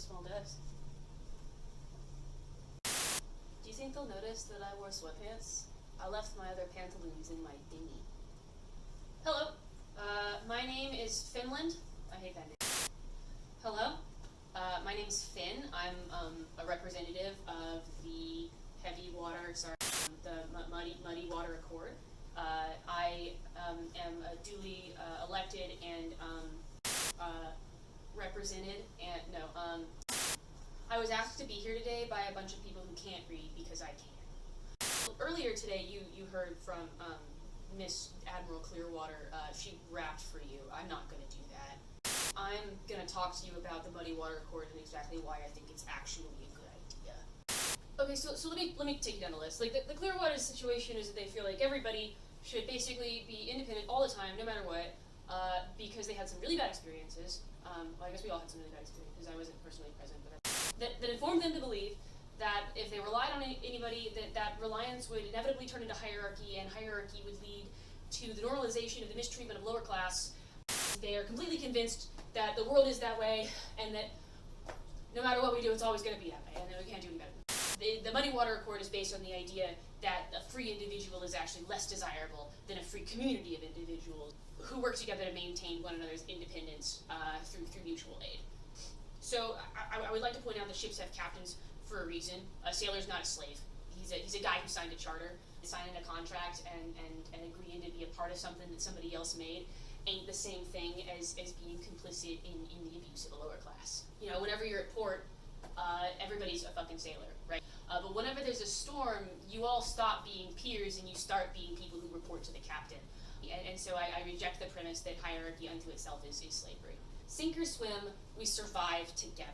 small desk. Do you think they'll notice that I wore sweatpants? I left my other pantaloons in my dinghy. Hello, my name is Finland. I hate that name. Hello, my name's Finn. I'm a representative of the Muddy Water Accord. I am duly elected and represented, and I was asked to be here today by a bunch of people who can't read because I can. Earlier today, you heard from Miss Admiral Clearwater. She rapped for you. I'm not going to do that. I'm going to talk to you about the Muddy Water Accord and exactly why I think it's actually a good idea. Okay, so let me take you down the list. Like the Clearwater situation is that they feel like everybody should basically be independent all the time, no matter what, because they had some really bad experiences. Well, I guess we all had some really bad experiences. I wasn't personally present, but that informed them to believe that if they relied on anybody, that reliance would inevitably turn into hierarchy, and hierarchy would lead to the normalization of the mistreatment of lower class. They are completely convinced that the world is that way, and that no matter what we do, it's always going to be that way, and that we can't do any better. The Muddy Water Accord is based on the idea that a free individual is actually less desirable than a free community of individuals who work together to maintain one another's independence through mutual aid. So I would like to point out that ships have captains for a reason. A sailor's not a slave. He's a guy who signed a charter, signing a contract, and agreeing to be a part of something that somebody else made ain't the same thing as being complicit in the abuse of the lower class. You know, whenever you're at port, everybody's a fucking sailor, right? But whenever there's a storm, you all stop being peers and you start being people who report to the captain. And so I reject the premise that hierarchy unto itself is slavery. Sink or swim, we survive together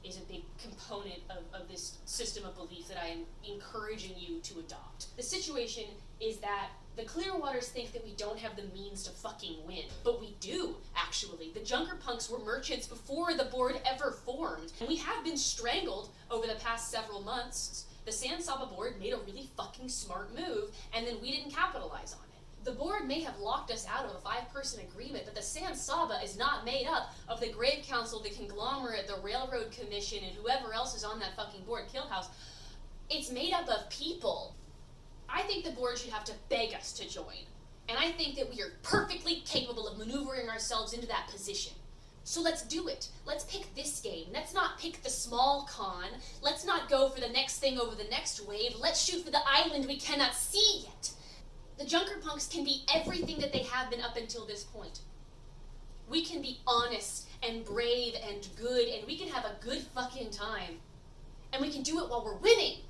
is a big component of this system of belief that I am encouraging you to adopt. The situation is that the Clearwaters think that we don't have the means to fucking win, but we do, actually. The Junkerpunks were merchants before the board ever formed, and we have been strangled over the past several months. The San Saba board made a really fucking smart move, and then we didn't capitalize on it. The board may have locked us out of a 5-person agreement, but the San Saba is not made up of the Grave Council, the conglomerate, the Railroad Commission, and whoever else is on that fucking board, Killhouse. It's made up of people. I think the board should have to beg us to join, and I think that we are perfectly capable of maneuvering ourselves into that position. So let's do it. Let's pick this game. Let's not pick the small con. Let's not go for the next thing over the next wave. Let's shoot for the island we cannot see yet. The Junkerpunks can be everything that they have been up until this point. We can be honest and brave and good, and we can have a good fucking time. And we can do it while we're winning.